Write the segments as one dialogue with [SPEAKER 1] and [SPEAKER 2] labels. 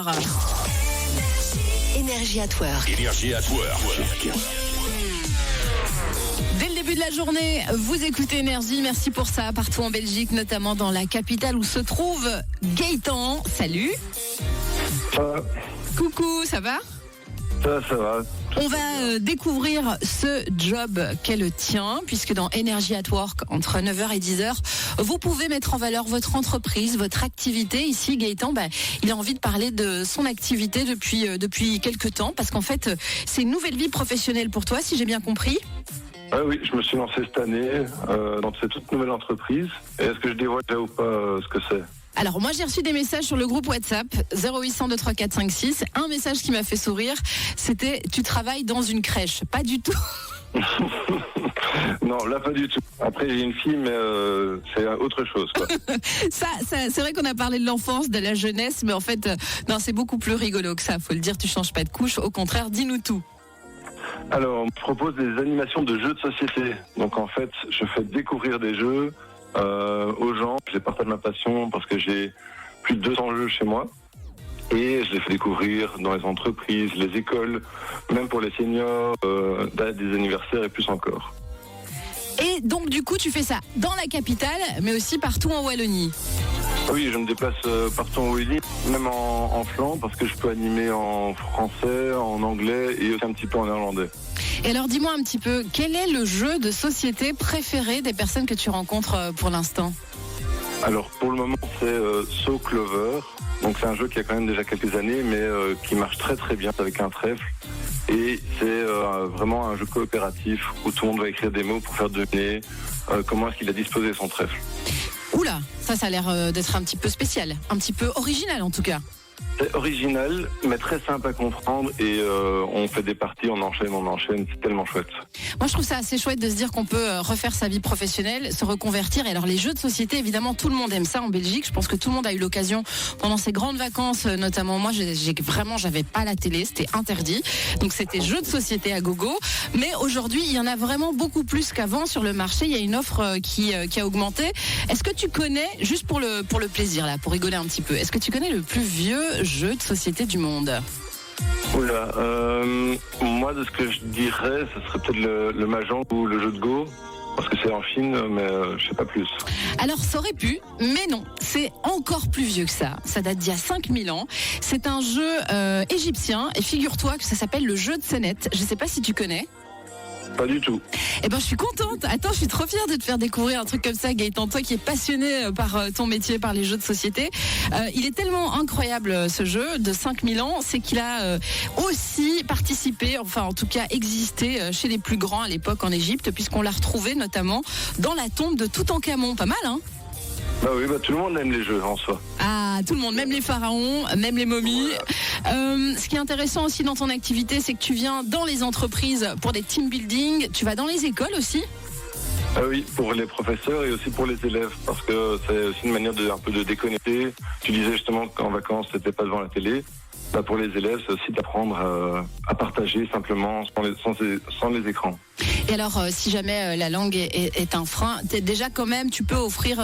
[SPEAKER 1] soir.
[SPEAKER 2] Énergie at Work.
[SPEAKER 3] Énergie at Work.
[SPEAKER 1] Dès le début de la journée, vous écoutez Énergie. Merci pour ça, partout en Belgique, notamment dans la capitale où se trouve Gaëtan. Salut.
[SPEAKER 4] Ça va.
[SPEAKER 1] Coucou, ça va ?
[SPEAKER 4] Ça va.
[SPEAKER 1] On va découvrir ce job qu'est le tien, puisque dans Énergie at Work, entre 9h et 10h, vous pouvez mettre en valeur votre entreprise, votre activité. Ici, Gaëtan, il a envie de parler de son activité depuis quelques temps, parce qu'en fait, c'est une nouvelle vie professionnelle pour toi, si j'ai bien compris.
[SPEAKER 4] Ah oui, je me suis lancé cette année dans cette toute nouvelle entreprise. Et est-ce que je dévoile déjà ou pas ce que c'est ?
[SPEAKER 1] Alors moi j'ai reçu des messages sur le groupe WhatsApp 0800 234 56. Un message qui m'a fait sourire, c'était tu travailles dans une crèche. Pas du tout.
[SPEAKER 4] Non, là pas du tout. Après j'ai une fille, mais c'est autre chose, quoi.
[SPEAKER 1] ça, c'est vrai qu'on a parlé de l'enfance, de la jeunesse, mais en fait, non, c'est beaucoup plus rigolo que ça. Faut le dire, tu changes pas de couche. Au contraire, dis-nous tout.
[SPEAKER 4] Alors, on propose des animations de jeux de société. Donc en fait, je fais découvrir des jeux aux gens. Je les partage ma passion parce que j'ai plus de 200 jeux chez moi. Et je les fais découvrir dans les entreprises, les écoles, même pour les seniors, des anniversaires et plus encore.
[SPEAKER 1] Et donc du coup, tu fais ça dans la capitale, mais aussi partout en Wallonie.
[SPEAKER 4] Oui, je me déplace partout en Wallonie, même en Flandre, parce que je peux animer en français, en anglais et aussi un petit peu en néerlandais.
[SPEAKER 1] Et alors dis-moi un petit peu, quel est le jeu de société préféré des personnes que tu rencontres pour l'instant ?
[SPEAKER 4] Alors pour le moment c'est So Clover, donc c'est un jeu qui a quand même déjà quelques années mais qui marche très très bien avec un trèfle. Et c'est vraiment un jeu coopératif où tout le monde va écrire des mots pour faire deviner comment est-ce qu'il a disposé son trèfle.
[SPEAKER 1] Oula, ça a l'air d'être un petit peu spécial, un petit peu original en tout cas.
[SPEAKER 4] C'est original, mais très simple à comprendre et on fait des parties, on enchaîne, c'est tellement chouette.
[SPEAKER 1] Moi je trouve ça assez chouette de se dire qu'on peut refaire sa vie professionnelle, se reconvertir. Et alors les jeux de société, évidemment tout le monde aime ça en Belgique. Je pense que tout le monde a eu l'occasion pendant ces grandes vacances, notamment moi j'avais pas la télé, c'était interdit. Donc c'était jeux de société à gogo. Mais aujourd'hui il y en a vraiment beaucoup plus qu'avant sur le marché. Il y a une offre qui a augmenté. Est-ce que tu connais, juste pour le plaisir là, pour rigoler un petit peu, est-ce que tu connais le plus vieux jeu de société du monde ?
[SPEAKER 4] Oula, moi de ce que je dirais, ce serait peut-être le Mahjong ou le jeu de Go, parce que c'est en Chine, mais je sais pas plus.
[SPEAKER 1] Alors ça aurait pu, mais non, c'est encore plus vieux que ça. Ça date d'il y a 5000 ans. C'est un jeu égyptien, et figure-toi que ça s'appelle le jeu de sonnette. Je sais pas si tu connais.
[SPEAKER 4] Pas du tout.
[SPEAKER 1] Eh ben, je suis contente. Attends, je suis trop fière de te faire découvrir un truc comme ça, Gaëtan. Toi qui es passionné par ton métier, par les jeux de société. Il est tellement incroyable, ce jeu de 5000 ans. C'est qu'il a aussi participé, enfin, en tout cas, existé chez les plus grands à l'époque en Égypte, puisqu'on l'a retrouvé notamment dans la tombe de Toutankhamon. Pas mal, hein?
[SPEAKER 4] Bah oui, tout le monde aime les jeux en soi.
[SPEAKER 1] Ah, tout le monde, même les pharaons, même les momies. Voilà. Ce qui est intéressant aussi dans ton activité, c'est que tu viens dans les entreprises pour des team building. Tu vas dans les écoles aussi ?
[SPEAKER 4] Ah oui, pour les professeurs et aussi pour les élèves, parce que c'est aussi une manière un peu de déconnecter. Tu disais justement qu'en vacances, c'était pas devant la télé. Pour les élèves, c'est aussi d'apprendre à partager simplement sans les écrans.
[SPEAKER 1] Et alors, si jamais la langue est un frein, déjà quand même, tu peux offrir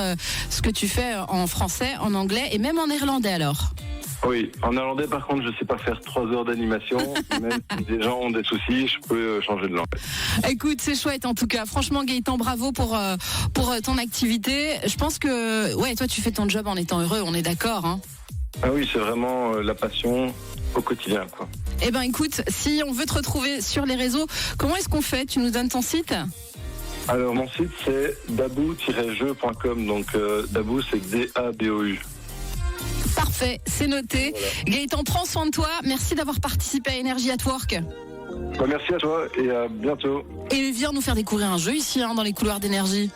[SPEAKER 1] ce que tu fais en français, en anglais et même en néerlandais alors ?
[SPEAKER 4] Oui, en néerlandais par contre, je sais pas faire 3 heures d'animation. Même si des gens ont des soucis, je peux changer de langue.
[SPEAKER 1] Écoute, c'est chouette en tout cas. Franchement, Gaëtan, bravo pour ton activité. Je pense que, ouais, toi tu fais ton job en étant heureux, on est d'accord, hein ?
[SPEAKER 4] Ah oui, c'est vraiment la passion au quotidien, quoi.
[SPEAKER 1] Eh ben écoute, si on veut te retrouver sur les réseaux, comment est-ce qu'on fait ? Tu nous donnes ton site ?
[SPEAKER 4] Alors mon site c'est dabou-jeu.com, donc Dabou c'est D-A-B-O-U.
[SPEAKER 1] Parfait, c'est noté. Voilà. Gaëtan, prends soin de toi. Merci d'avoir participé à Énergie at Work.
[SPEAKER 4] Merci à toi et à bientôt.
[SPEAKER 1] Et viens nous faire découvrir un jeu ici, dans les couloirs d'Énergie.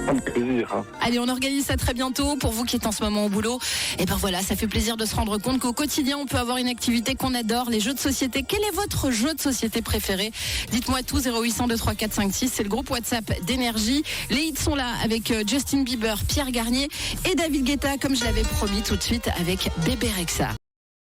[SPEAKER 4] Avec plaisir.
[SPEAKER 1] Allez, on organise ça très bientôt. Pour vous qui êtes en ce moment au boulot, et ben voilà, ça fait plaisir de se rendre compte qu'au quotidien, on peut avoir une activité qu'on adore, les jeux de société. Quel est votre jeu de société préféré ? Dites-moi tout, 0800 234 56. C'est le groupe WhatsApp d'Énergie. Les hits sont là avec Justin Bieber, Pierre Garnier et David Guetta, comme je l'avais promis, tout de suite avec Bébé Rexha.